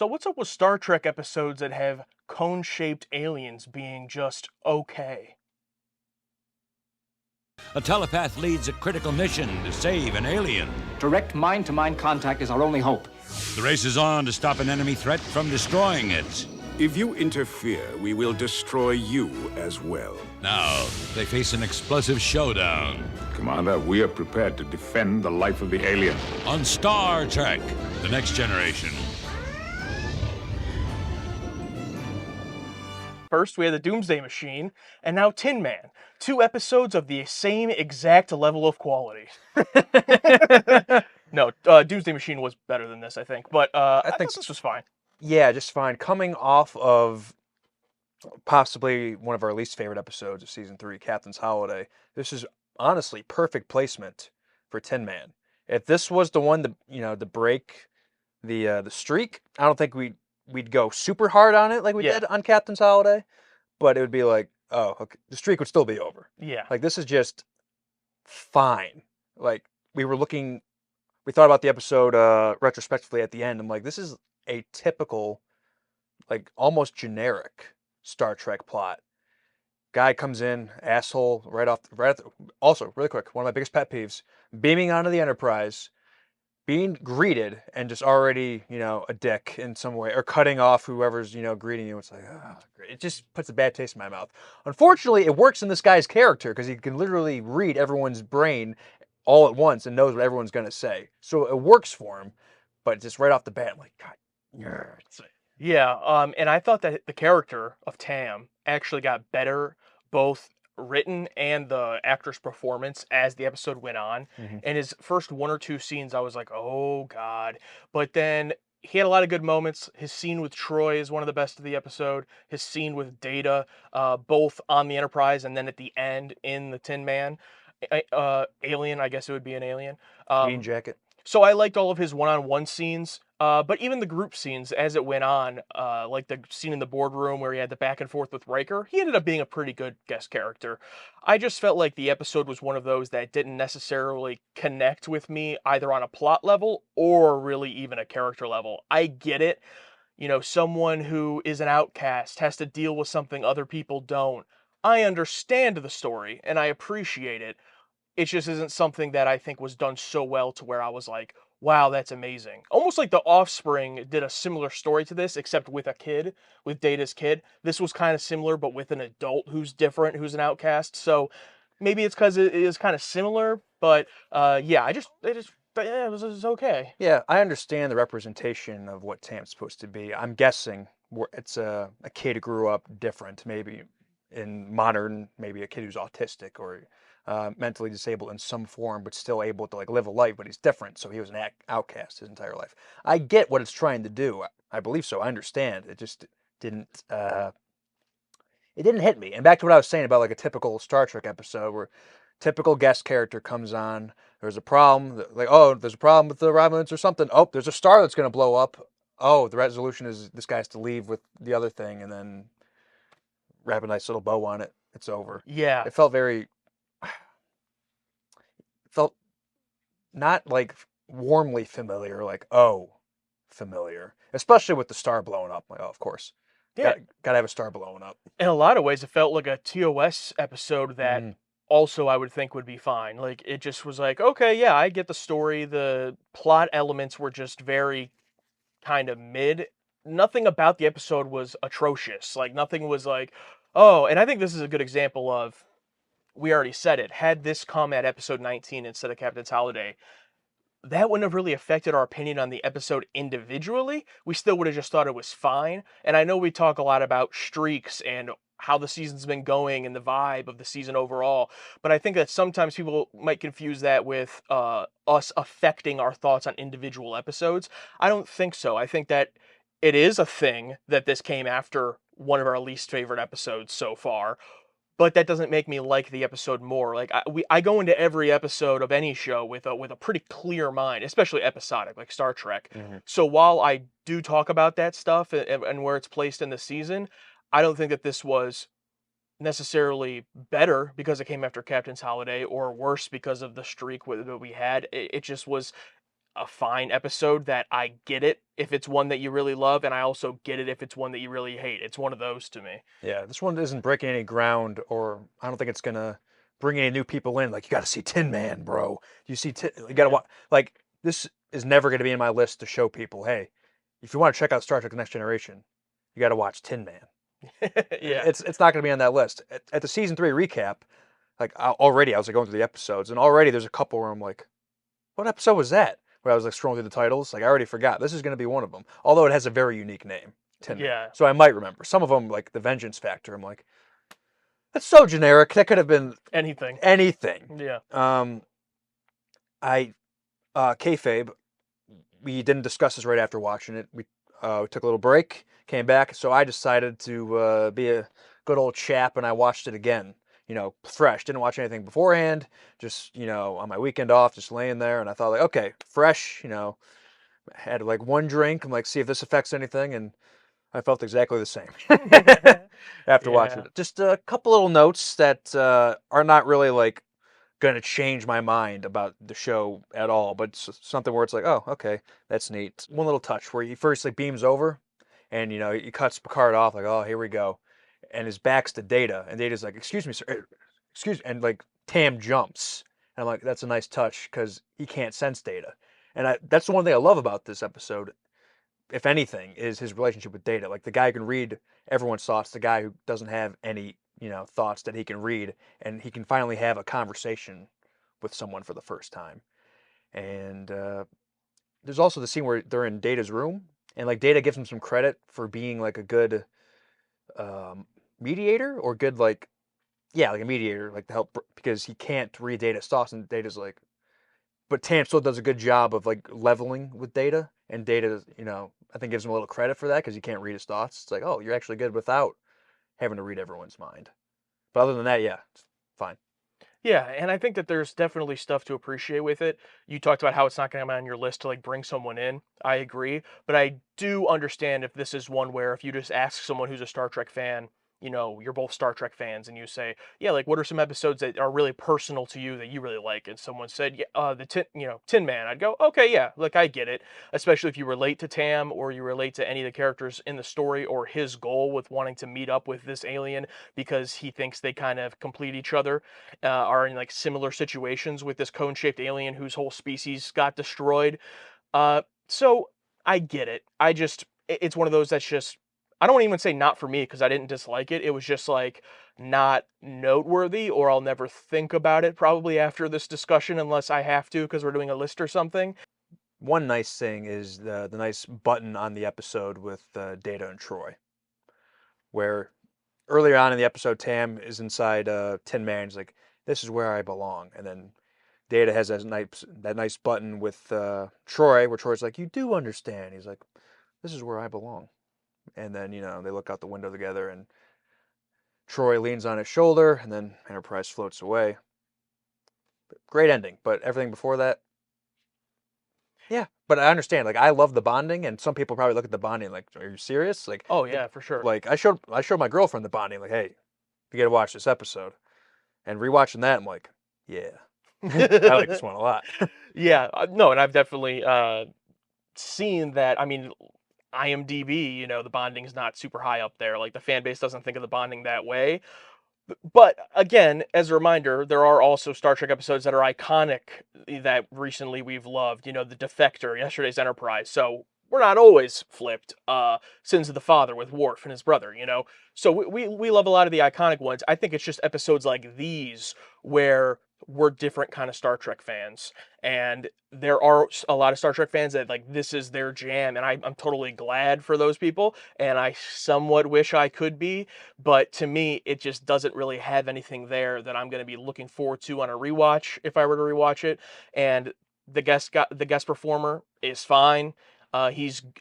So what's up with Star Trek episodes that have cone-shaped aliens being just okay? A telepath leads a critical mission to save an alien. Direct mind-to-mind contact is our only hope. The race is on to stop an enemy threat from destroying it. If you interfere, we will destroy you as well. Now, they face an explosive showdown Commander, we are prepared to defend the life of the alien. on Star Trek: The Next Generation. First, we had the Doomsday Machine, and now Tin Man. Two episodes of the same exact level of quality. No, Doomsday Machine was better than this, I think. But I think thought this was fine. Yeah, just fine. Coming off of possibly one of our least favorite episodes of season 3, Captain's Holiday, this is honestly perfect placement for Tin Man. If this was the one to break the streak, I don't think we'd go super hard on it like we Yeah. did on Captain's Holiday, but it would be like, oh, okay, the streak would still be over. Yeah. Like this is just fine. Like we thought about the episode retrospectively at the end. I'm like, this is a typical, like almost generic Star Trek plot. Guy comes in, asshole, also, really quick, one of my biggest pet peeves, beaming onto the Enterprise, being greeted, and just already, a dick in some way, or cutting off whoever's, greeting you. It's like, great. It just puts a bad taste in my mouth. Unfortunately, it works in this guy's character, because he can literally read everyone's brain all at once and knows what everyone's going to say. So it works for him, but just right off the bat, I'm like, God, Yeah, and I thought that the character of Tam actually got better, both written and the actor's performance as the episode went on. And his first one or two scenes, I was like, oh God. But then he had a lot of good moments. His scene with Troy is one of the best of the episode. His scene with Data, both on the Enterprise and then at the end in the Tin Man. Alien, I guess it would be an alien. Jean jacket. So I liked all of his one-on-one scenes, but even the group scenes as it went on, like the scene in the boardroom where he had the back and forth with Riker, he ended up being a pretty good guest character. I just felt like the episode was one of those that didn't necessarily connect with me either on a plot level or really even a character level. I get it. Someone who is an outcast has to deal with something other people don't. I understand the story and I appreciate it. It just isn't something that I think was done so well to where I was like, wow, that's amazing. Almost like The Offspring did a similar story to this, except with a kid, with Data's kid. This was kind of similar, but with an adult who's different, who's an outcast. So maybe it's because it is kind of similar, but yeah, it was okay. Yeah, I understand the representation of what Tam's supposed to be. I'm guessing it's a kid who grew up different, maybe in modern, maybe a kid who's autistic or mentally disabled in some form, but still able to live a life, but he's different. So he was an outcast his entire life. I get what it's trying to do. I believe so. I understand. It just didn't. It didn't hit me. And back to what I was saying about a typical Star Trek episode where typical guest character comes on. There's a problem. There's a problem with the Romulans or something. Oh, there's a star that's going to blow up. Oh, the resolution is this guy has to leave with the other thing and then wrap a nice little bow on it. It's over. Yeah. It felt not warmly familiar, familiar. Especially with the star blowing up. Like, oh, of course. Yeah. Gotta have a star blowing up. In a lot of ways, it felt like a TOS episode that also I would think would be fine. Like, it just was like, okay, yeah, I get the story. The plot elements were just very kind of mid. Nothing about the episode was atrocious. Like, nothing was like, oh, and I think this is a good example of, we already said it, had this come at episode 19 instead of Captain's Holiday, that wouldn't have really affected our opinion on the episode individually. We still would have just thought it was fine. And I know we talk a lot about streaks and how the season's been going and the vibe of the season overall, but I think that sometimes people might confuse that with us affecting our thoughts on individual episodes. I don't think so. I think that it is a thing that this came after one of our least favorite episodes so far, but that doesn't make me like the episode more. Like I go into every episode of any show with a pretty clear mind, especially episodic, like Star Trek. So while I do talk about that stuff and where it's placed in the season, I don't think that this was necessarily better because it came after Captain's Holiday or worse because of the streak that we had. It just was a fine episode that I get it if it's one that you really love, and I also get it if it's one that you really hate. It's one of those to me. Yeah, this one isn't breaking any ground, or I don't think it's gonna bring any new people in. Like, you got to see Tin Man, bro. You see, you got to watch. Like, this is never gonna be in my list to show people, hey, if you want to check out Star Trek: The Next Generation, you got to watch Tin Man. Yeah. It's not gonna be on that list. At the season 3 recap, like already I was like going through the episodes, and already there's a couple where I'm like, what episode was that? Where I was like scrolling through the titles, like I already forgot. This is gonna be one of them. Although it has a very unique name, Tin Man. Yeah. So I might remember. Some of them, like the Vengeance Factor, I'm like, that's so generic. That could have been Anything. anything. Yeah. Kayfabe, we didn't discuss this right after watching it. We took a little break, came back, so I decided to be a good old chap, and I watched it again. You know, fresh. Didn't watch anything beforehand. Just, you know, on my weekend off, just laying there, and I thought, like, okay, fresh. You know, had like one drink. I'm like, see if this affects anything, and I felt exactly the same after watching Yeah. it. Just a couple little notes that are not really like going to change my mind about the show at all, but it's something where it's like, oh, okay, that's neat. One little touch where he first like beams over, and you know he cuts Picard off, like, oh, here we go, and his back's to Data, and Data's like, excuse me, sir, excuse me, and like Tam jumps, and I'm like, that's a nice touch because he can't sense Data, and that's the one thing I love about this episode, if anything, is his relationship with Data. Like the guy who can read everyone's thoughts, the guy who doesn't have any, you know, thoughts that he can read, and he can finally have a conversation with someone for the first time. And there's also the scene where they're in Data's room, and like Data gives him some credit for being like a good mediator, or good like, yeah, like a mediator, like to help, because he can't read Data's thoughts, and Data's like, but Tam still does a good job of like leveling with Data, and Data, you know, I think gives him a little credit for that because he can't read his thoughts. It's like, oh, you're actually good without having to read everyone's mind. But other than that, yeah, it's fine. Yeah, and I think that there's definitely stuff to appreciate with it. You talked about how it's not going to be on your list to like bring someone in. I agree, but I do understand if this is one where if you just ask someone who's a Star Trek fan, you know, you're both Star Trek fans, and you say, yeah, like what are some episodes that are really personal to you that you really like? And someone said, yeah, Tin Man. I'd go, okay, yeah, like I get it, especially if you relate to Tam or you relate to any of the characters in the story or his goal with wanting to meet up with this alien because he thinks they kind of complete each other, are in like similar situations with this cone-shaped alien whose whole species got destroyed. So I get it. It's one of those that's just, I don't even say not for me because I didn't dislike it. It was just like not noteworthy, or I'll never think about it probably after this discussion unless I have to because we're doing a list or something. One nice thing is the nice button on the episode with Data and Troy, where earlier on in the episode, Tam is inside Tin Man. He's like, "This is where I belong," and then Data has that nice button with Troy, where Troy's like, "You do understand?" He's like, "This is where I belong," and then, you know, they look out the window together, and Troy leans on his shoulder, and then Enterprise floats away. Great ending, but everything before that, yeah. But I understand. Like, I love the bonding, and some people probably look at the bonding like, "Are you serious?" Like, Oh yeah, for sure. like I showed my girlfriend the bonding. Like, hey, you got to watch this episode. And rewatching that, I'm like, yeah, I like this one a lot. Yeah, no, and I've definitely seen that. I mean, IMDb, you know, the bonding's not super high up there. Like the fan base doesn't think of the bonding that way. But again, as a reminder, there are also Star Trek episodes that are iconic that recently we've loved. You know, The Defector, yesterday's Enterprise. So we're not always flipped. Sins of the Father with Worf and his brother. You know, so we love a lot of the iconic ones. I think it's just episodes like these where we're different kind of Star Trek fans, and there are a lot of Star Trek fans that like this is their jam, and I'm totally glad for those people, and I somewhat wish I could be, but to me it just doesn't really have anything there that I'm going to be looking forward to on a rewatch if I were to rewatch it. And the guest performer is fine. I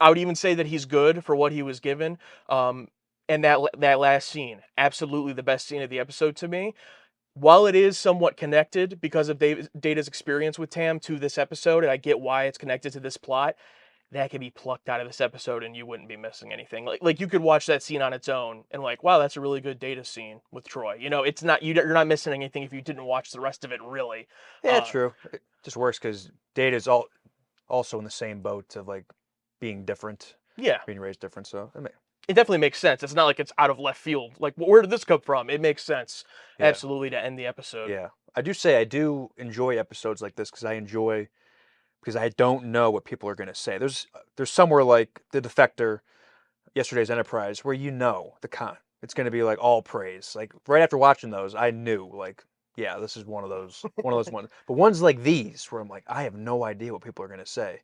would even say that he's good for what he was given. And that last scene, absolutely the best scene of the episode to me. While it is somewhat connected because of Data's experience with Tam to this episode, and I get why it's connected to this plot, that could be plucked out of this episode and you wouldn't be missing anything. Like you could watch that scene on its own and like, wow, that's a really good Data scene with Troy. You know, it's not you're not missing anything if you didn't watch the rest of it really. Yeah, true. It just works because Data's also in the same boat of like being different, Yeah, being raised different. So it definitely makes sense. It's not like it's out of left field. Like, where did this come from? It makes sense, yeah, absolutely, to end the episode. yeah. I do say I do enjoy episodes like this because I don't know what people are going to say. There's somewhere like The Defector, Yesterday's Enterprise, where it's going to be like all praise. Like right after watching those, I knew like, yeah, this is one of those ones. But ones like these where I'm like, I have no idea what people are going to say.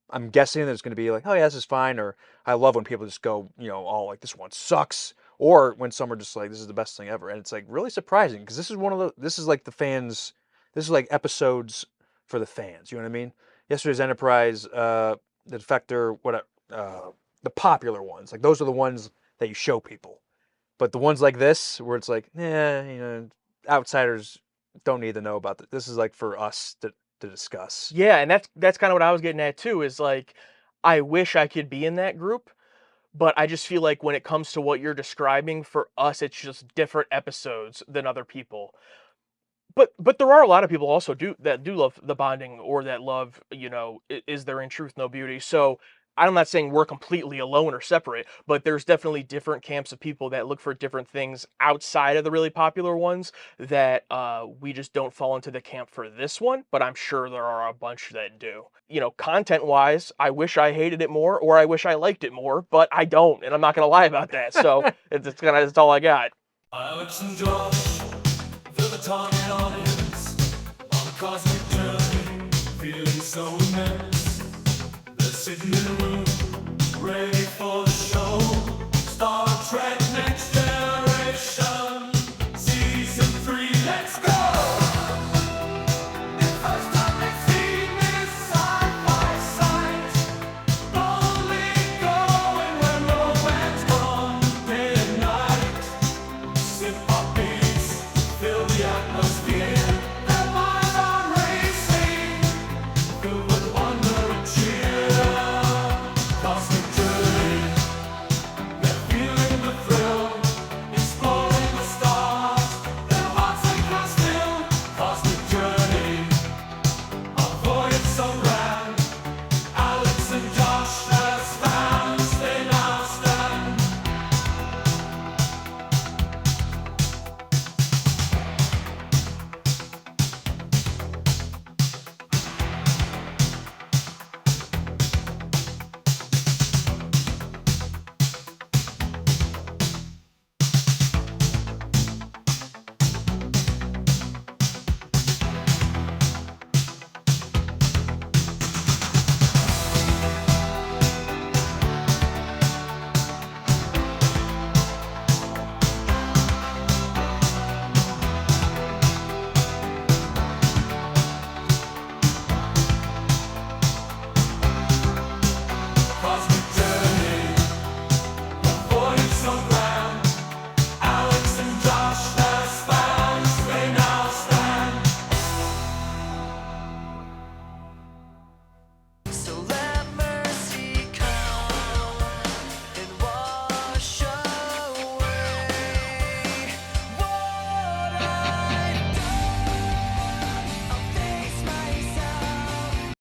I'm guessing there's going to be like, oh yeah, this is fine, or I love when people just go, all like this one sucks, or when some are just like, this is the best thing ever, and it's like really surprising because this is like the fans, this is like episodes for the fans. You know what I mean? Yesterday's Enterprise, The Defector, the popular ones, like those are the ones that you show people, but the ones like this where it's like, outsiders don't need to know about this. This is like for us to discuss. Yeah, and that's kind of what I was getting at too. Is like, I wish I could be in that group, but I just feel like when it comes to what you're describing, for us, it's just different episodes than other people. But there are a lot of people also that do love the bonding, or that love, is there in truth no beauty? So I'm not saying we're completely alone or separate, but there's definitely different camps of people that look for different things outside of the really popular ones that we just don't fall into the camp for this one, but I'm sure there are a bunch that do. Content-wise, I wish I hated it more, or I wish I liked it more, but I don't, and I'm not going to lie about that, so it's all I got. Alex and Josh, fill the target audience on a cosmic journey, feeling so immense. They're sitting in a room